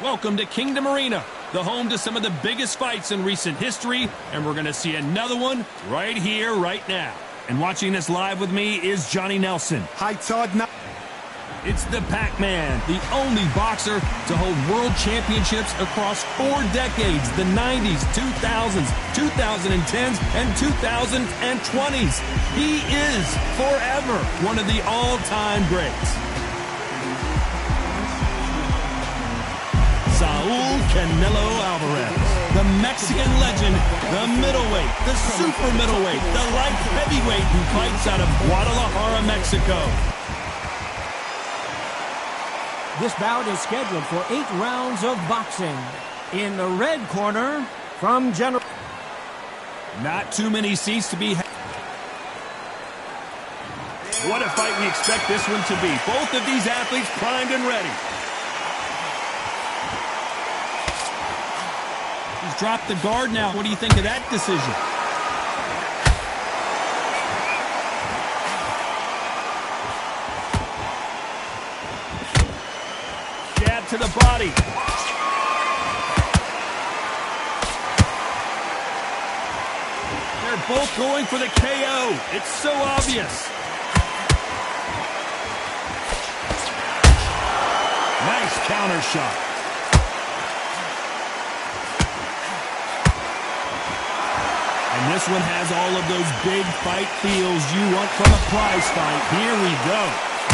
Welcome to Kingdom Arena, the home to some of the biggest fights in recent history, and we're going to see another one right here, right now. And watching this live with me is Johnny Nelson. Hi, Todd. It's the Pac-Man, the only boxer to hold world championships across 4 decades, the 90s, 2000s, 2010s, and 2020s. He is forever one of the all-time greats. Saul Canelo Alvarez, the Mexican legend, the middleweight, the super middleweight, the light heavyweight who fights out of Guadalajara, Mexico. This bout is scheduled for 8 rounds of boxing. In the red corner, from General... Not too many seats to be had. What a fight we expect this one to be. Both of these athletes primed and ready. He's dropped the guard now. What do you think of that decision? Jab to the body. They're both going for the KO. It's so obvious. Nice counter shot. And this one has all of those big fight feels you want from a prize fight. Here we go.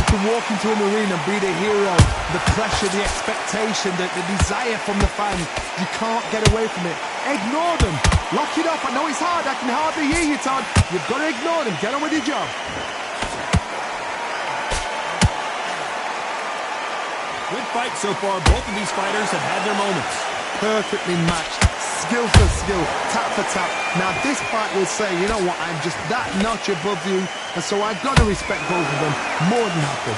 To walk into an arena and be the hero, the pressure, the expectation, the desire from the fans, you can't get away from it. Ignore them. Lock it up. I know it's hard. I can hardly hear you, Todd. You've got to ignore them. Get on with your job. Good fight so far. Both of these fighters have had their moments. Perfectly matched. Skill for skill, tap for tap. Now this fight will say, you know what, I'm just that notch above you, and so I've got to respect both of them more than happy.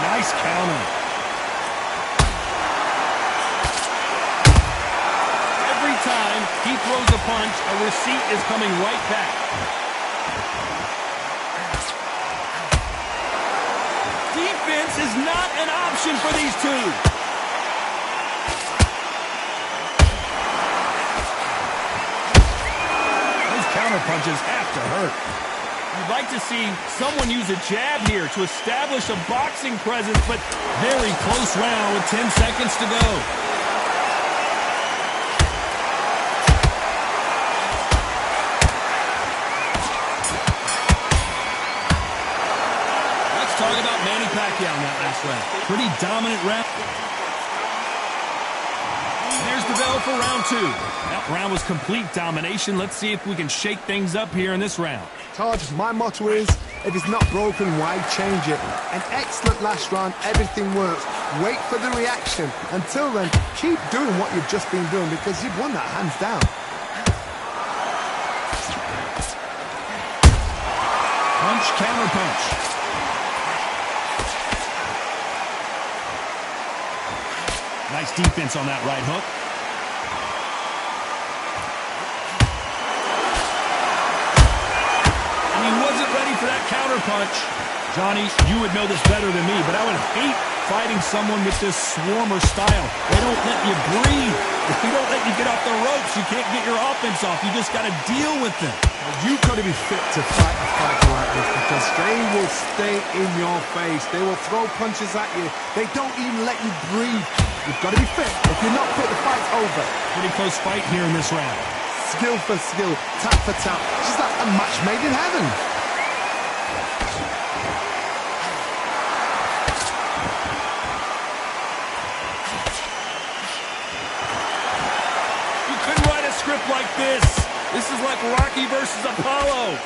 Nice counter. Every time he throws a punch, a receipt is coming right back. Defense is not an option for these two. Counter punches have to hurt. You'd like to see someone use a jab here to establish a boxing presence, but very close round with 10 seconds to go. Let's talk about Manny Pacquiao in that last round. Pretty dominant round. There's the bell for round 2. That round was complete domination. Let's see if we can shake things up here in this round. Todd, my motto is, if it's not broken, why change it? An excellent last round, everything works. Wait for the reaction. Until then, keep doing what you've just been doing because you've won that hands down. Punch, counter punch. Nice defense on that right hook. And he wasn't ready for that counter punch. Johnny, you would know this better than me, but I would hate fighting someone with this swarmer style. They don't let you breathe. If they don't let you get off the ropes, you can't get your offense off. You just got to deal with them. You've got to be fit to fight a fighter like this because they will stay in your face. They will throw punches at you. They don't even let you breathe. You've got to be fit. If you're not fit, the fight's over. Pretty close fight here in this round. Skill for skill, tap for tap. Just like a match made in heaven. You couldn't write a script like this. This is like Rocky versus Apollo.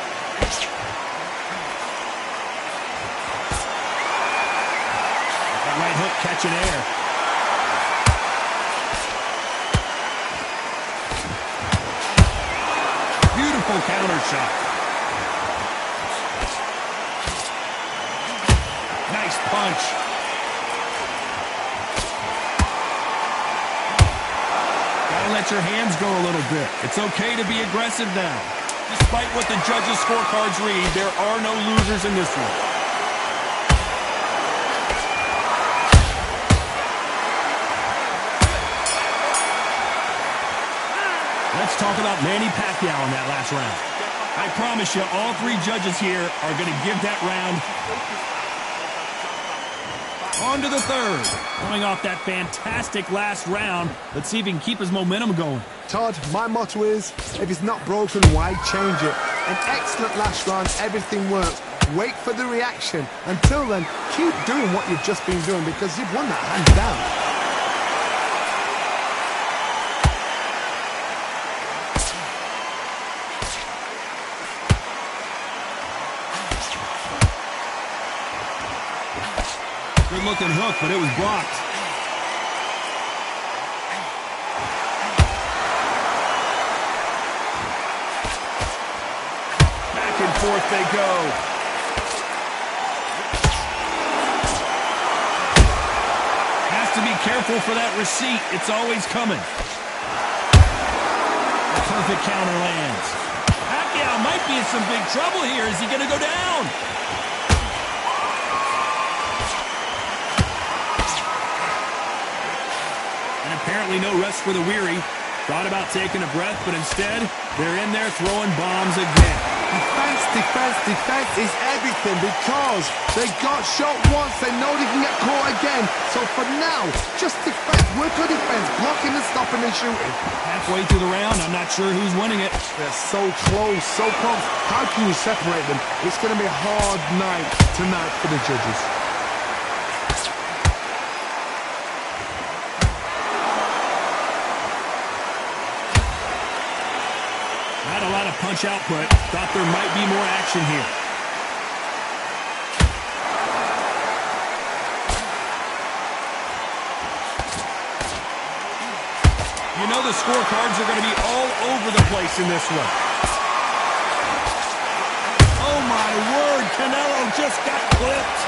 That right hook catching air. Beautiful counter shot. Nice punch. Gotta let your hands go a little bit. It's okay to be aggressive now. Despite what the judges' scorecards read, there are no losers in this one. about Manny Pacquiao in that last round? I promise you, all three judges here are going to give that round. On to the third. Coming off that fantastic last round, let's see if he can keep his momentum going. Todd, my motto is, if it's not broken, why change it? An excellent last round, everything works. Wait for the reaction. Until then, keep doing what you've just been doing because you've won that hands down. Good-looking hook, but it was blocked. Back and forth they go. Has to be careful for that receipt. It's always coming. A perfect counter lands. Pacquiao might be in some big trouble here. Is he going to go down? Apparently no rest for the weary. Thought about taking a breath, but instead, they're in there throwing bombs again. Defense, defense, defense is everything because they got shot once. They know they can get caught again. So for now, just defense. Work on defense. Blocking and stopping and shooting. Halfway through the round, I'm not sure who's winning it. They're so close, so close. How can you separate them? It's going to be a hard night tonight for the judges. Not a lot of punch output. Thought there might be more action here. You know the scorecards are going to be all over the place in this one. Oh my word, Canelo just got clipped.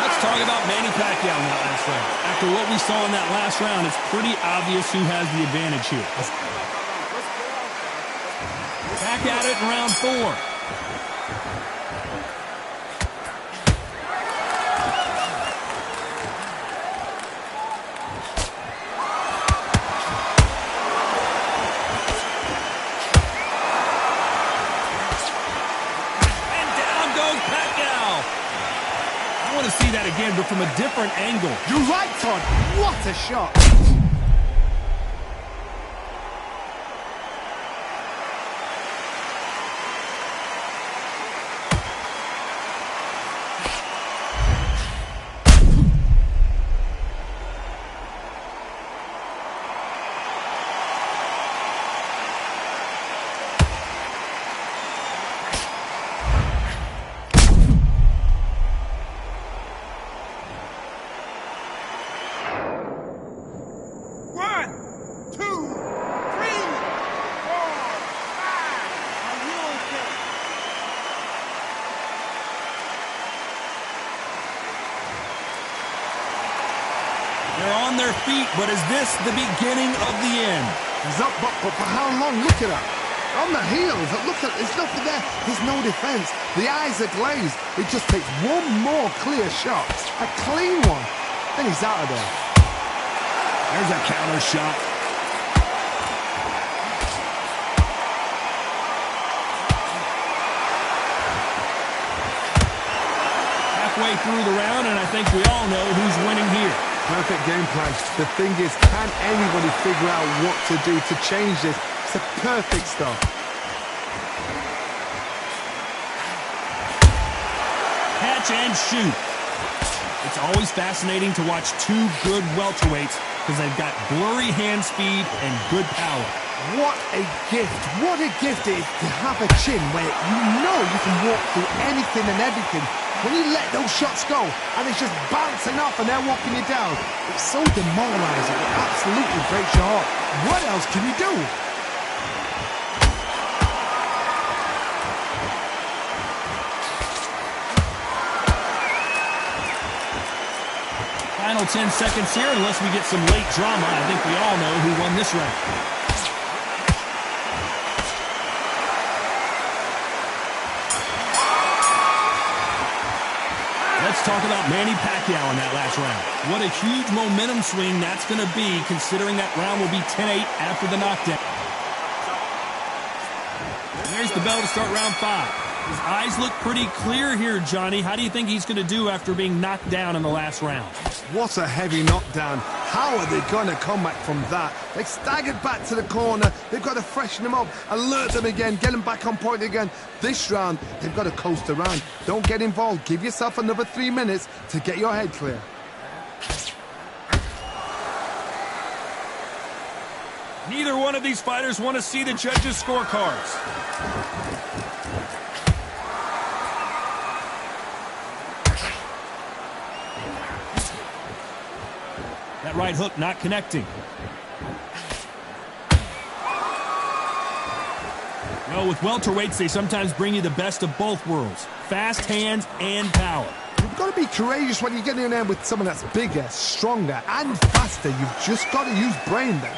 Let's talk about Manny Pacquiao in that last round. After what we saw in that last round, it's pretty obvious who has the advantage here. Back at it in round 4. To see that again, but from a different angle. You're right, Todd. What a shot. They're on their feet, but is this the beginning of the end? He's up, but for how long? Look at her. On the heels. Look at, there's nothing there. There's no defense. The eyes are glazed. It just takes one more clear shot. A clean one. Then he's out of there. There's a counter shot. Halfway through the round, and I think we all know who's winning here. Perfect game plan. The thing is, can anybody figure out what to do to change this? It's a perfect start. Catch and shoot. It's always fascinating to watch two good welterweights because they've got blurry hand speed and good power. What a gift. What a gift it is to have a chin where you know you can walk through anything and everything. When you let those shots go and it's just bouncing off and they're walking you down, it's so demoralizing. It absolutely breaks your heart. What else can you do? Final 10 seconds here, unless we get some late drama. I think we all know who won this round. Let's talk about Manny Pacquiao in that last round. What a huge momentum swing that's going to be, considering that round will be 10-8 after the knockdown. There's the bell to start round 5. His eyes look pretty clear here, Johnny. How do you think he's going to do after being knocked down in the last round? What a heavy knockdown. How are they going to come back from that? They staggered back to the corner. They've got to freshen them up, alert them again, get them back on point again. This round, they've got to coast around. Don't get involved. Give yourself another 3 minutes to get your head clear. Neither one of these fighters want to see the judges' scorecards. That right hook not connecting. Well, with welterweights, they sometimes bring you the best of both worlds. Fast hands and power. You've got to be courageous when you get in there with someone that's bigger, stronger, and faster. You've just got to use brain then.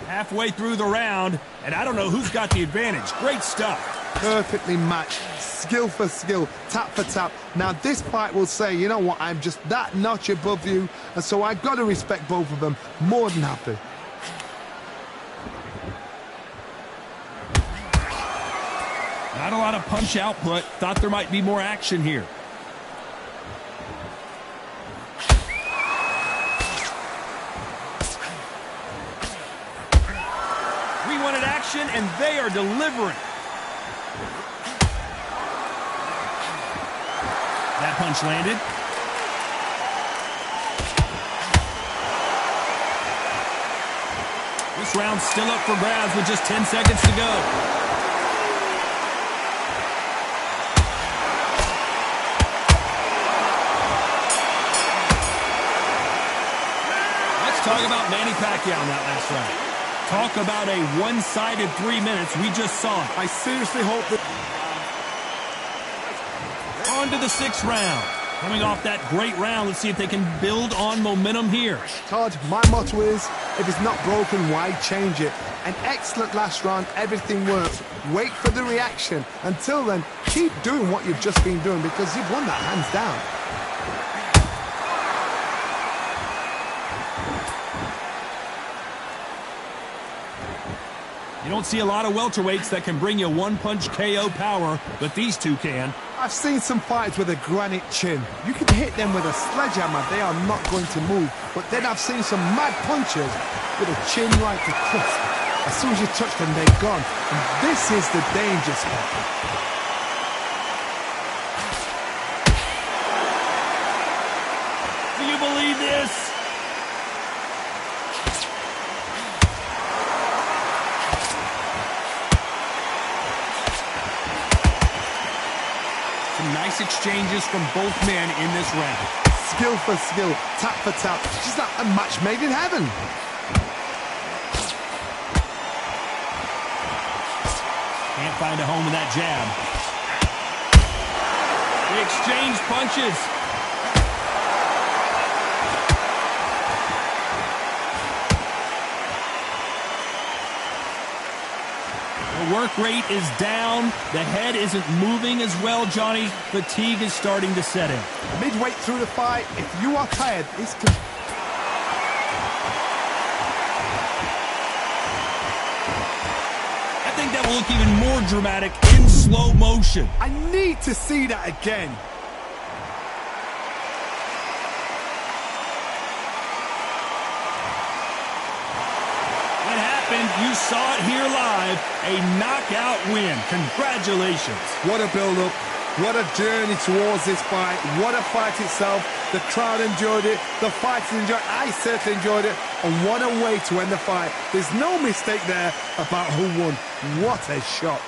Halfway through the round, and I don't know who's got the advantage. Great stuff. Perfectly matched, skill for skill, tap for tap. Now this fight will say, you know what, I'm just that notch above you, and so I've got to respect both of them. More than happy. Not a lot of punch output. Thought there might be more action here. We wanted action, and they are delivering. That punch landed. This round's still up for grabs with just 10 seconds to go. Let's talk about Manny Pacquiao in that last round. Talk about a one-sided 3 minutes. We just saw it. I seriously hope that... On to the 6th round. Coming off that great round, let's see if they can build on momentum here. Todd, my motto is, if it's not broken, why change it? An excellent last round, everything works. Wait for the reaction. Until then, keep doing what you've just been doing because you've won that hands down. You don't see a lot of welterweights that can bring you one-punch KO power, but these two can. I've seen some fighters with a granite chin. You can hit them with a sledgehammer, they are not going to move. But then I've seen some mad punchers with a chin like a crisp. As soon as you touch them, they're gone. And this is the danger spot. Do you believe this? Nice exchanges from both men in this round. Skill for skill, tap for tap. She's not a match made in heaven. Can't find a home with that jab. They exchange punches. The work rate is down. The head isn't moving as well, Johnny. Fatigue is starting to set in. Midway through the fight, if you are tired, this can... I think that will look even more dramatic in slow motion. I need to see that again. You saw it here live, a knockout win. Congratulations. What a build-up, what a journey towards this fight, what a fight itself. The crowd enjoyed it, the fighters enjoyed it, I certainly enjoyed it, and what a way to end the fight. There's no mistake there about who won. What a shot.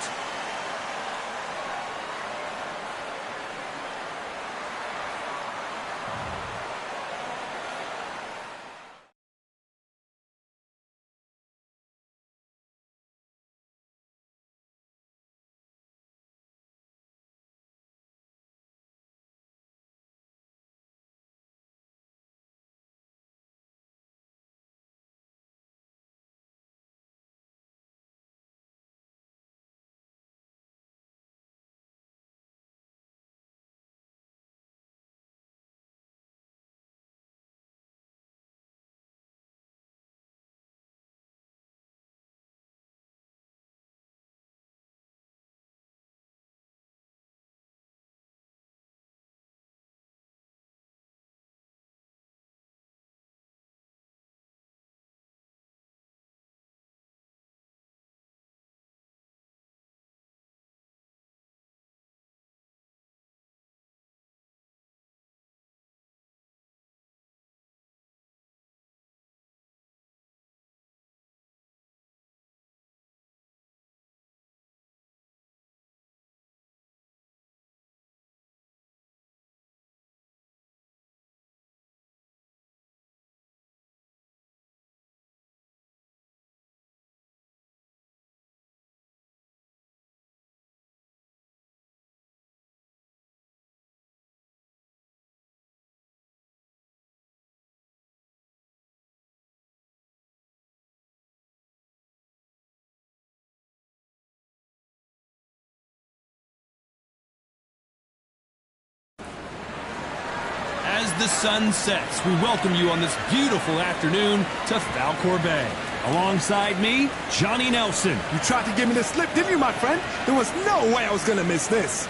the sun sets, we welcome you on this beautiful afternoon to Falcor Bay. Alongside me, Johnny Nelson. You tried to give me the slip, didn't you, my friend? There was no way I was going to miss this.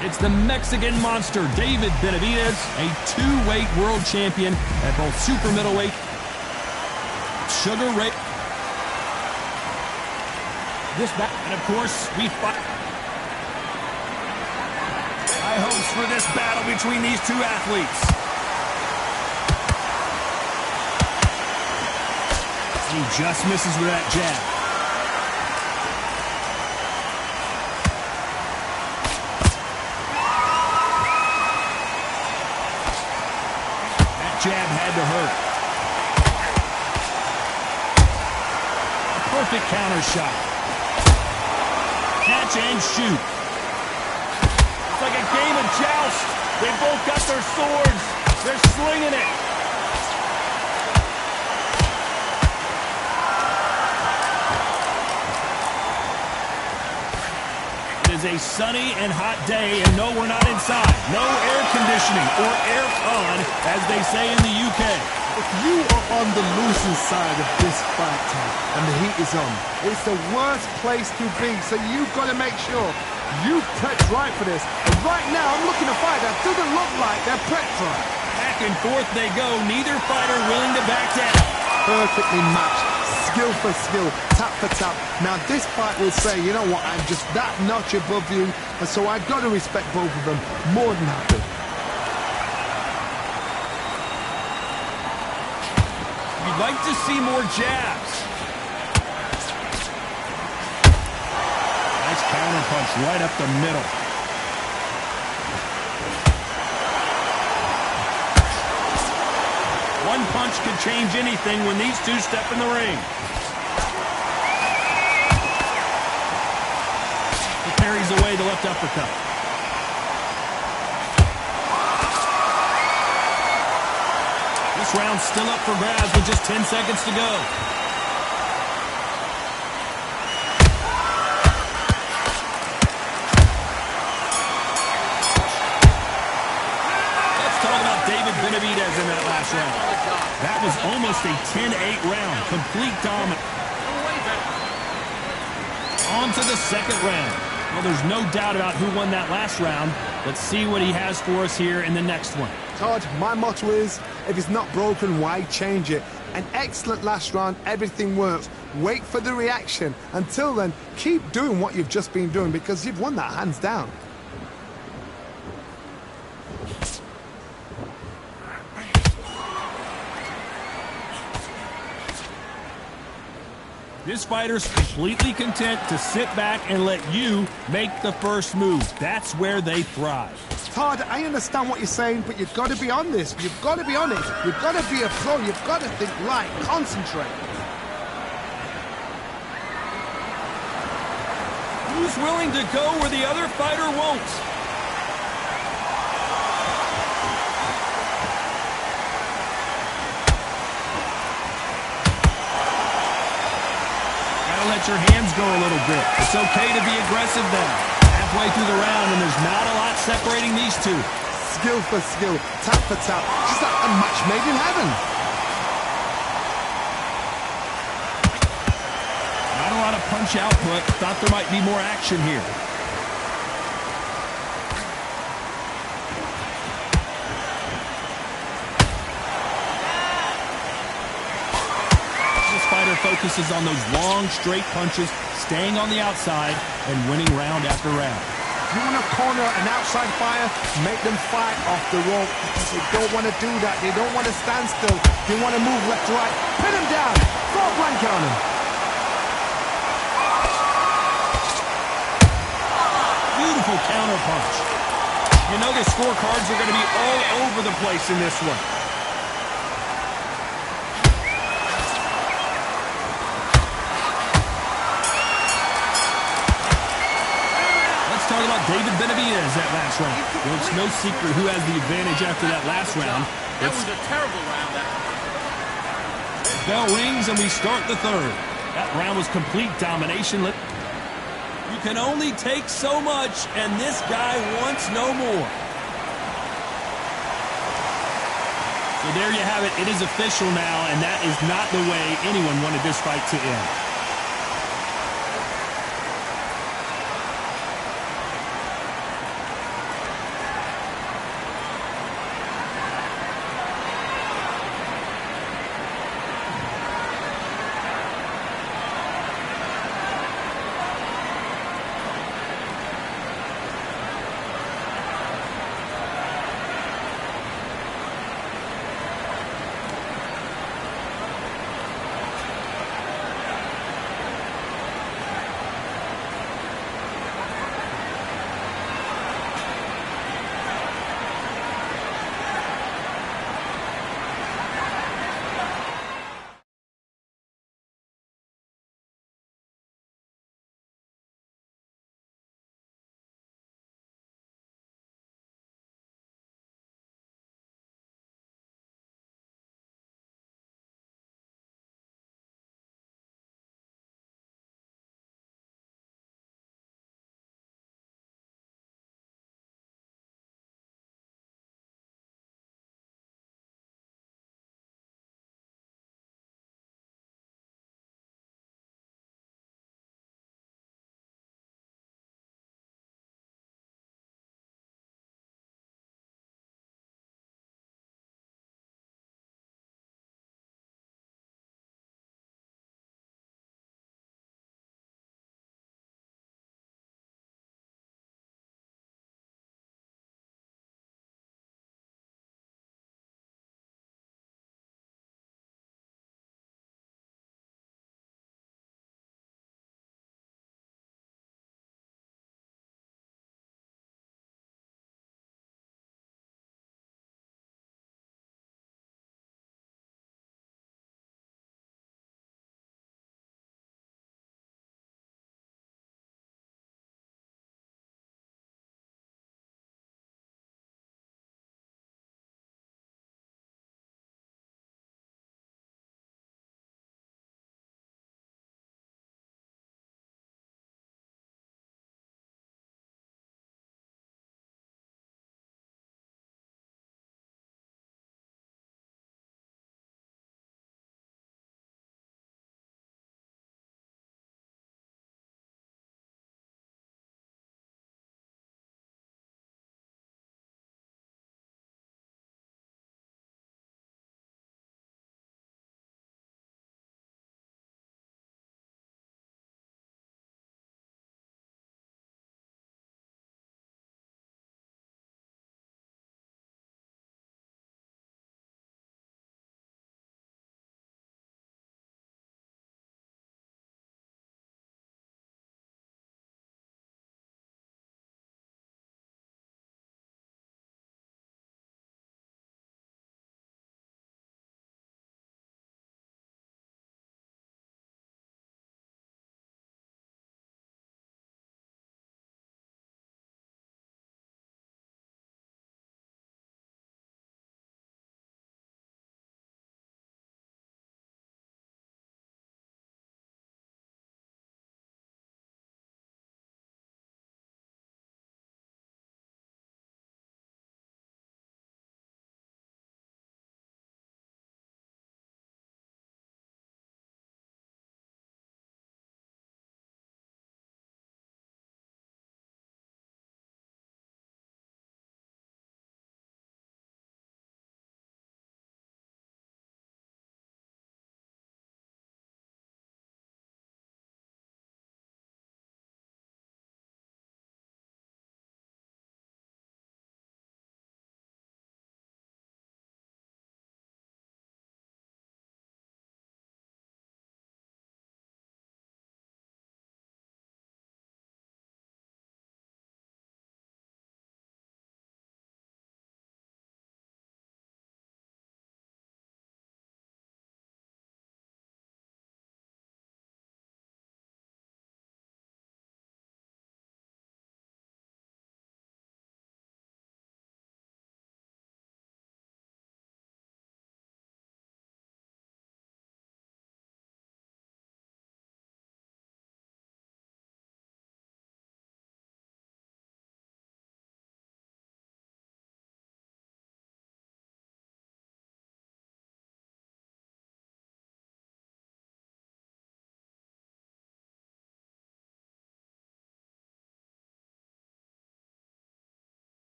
It's the Mexican monster, David Benavidez, a two-weight world champion at both super middleweight, sugar rate. And of course, we fight. High hopes for this battle between these two athletes. He just misses with that jab. That jab had to hurt. A perfect counter shot. Catch and shoot. It's like a game of joust. They both got their swords. They're slinging it. It is a sunny and hot day, and no, we're not inside. No air conditioning or air con, as they say in the UK. If you are on the losing side of this fight, Tom, and the heat is on, it's the worst place to be, so you've got to make sure you prepped right for this. And right now, I'm looking to fight that doesn't look like they're prepped right. Back and forth they go, neither fighter willing to back down. Perfectly matched, skill for skill, tap for tap. Now this fight will say, you know what, I'm just that notch above you, and so I've got to respect both of them more than happy. You'd like to see more jabs. Nice counter punch right up the middle. One punch could change anything when these two step in the ring. He parries away the left uppercut. This round's still up for grabs with just 10 seconds to go. Let's talk about David Benavidez in that last round. That was almost a 10-8 round. Complete dominance. On to the second round. Well, there's no doubt about who won that last round. Let's see what he has for us here in the next one. Todd, my motto is, if it's not broken, why change it? An excellent last round, everything works. Wait for the reaction. Until then, keep doing what you've just been doing because you've won that hands down. This fighter's completely content to sit back and let you make the first move. That's where they thrive. Todd, I understand what you're saying, but you've got to be on this. You've got to be on it. You've got to be a pro. You've got to think right. Concentrate. Who's willing to go where the other fighter won't? Gotta let your hands go a little bit. It's okay to be aggressive then. Halfway through the round, and there's not a lot separating these two. Skill for skill, tap for tap, just like a match made in heaven. Not a lot of punch output. Thought there might be more action here. This fighter focuses on those long, straight punches, staying on the outside and winning round after round. If you want to corner an outside fighter, make them fight off the rope because they don't want to do that. They don't want to stand still. They want to move left to right. Pin them down. Throw a blanket on them. Beautiful counter punch. You know the scorecards are going to be all over the place in this one. Talk about David Benavidez that last round. Well, it's no secret who has the advantage after that last round. That was a terrible round. Bell rings and we start the third. That round was complete domination. You can only take so much, and this guy wants no more. So there you have it. It is official now, and that is not the way anyone wanted this fight to end.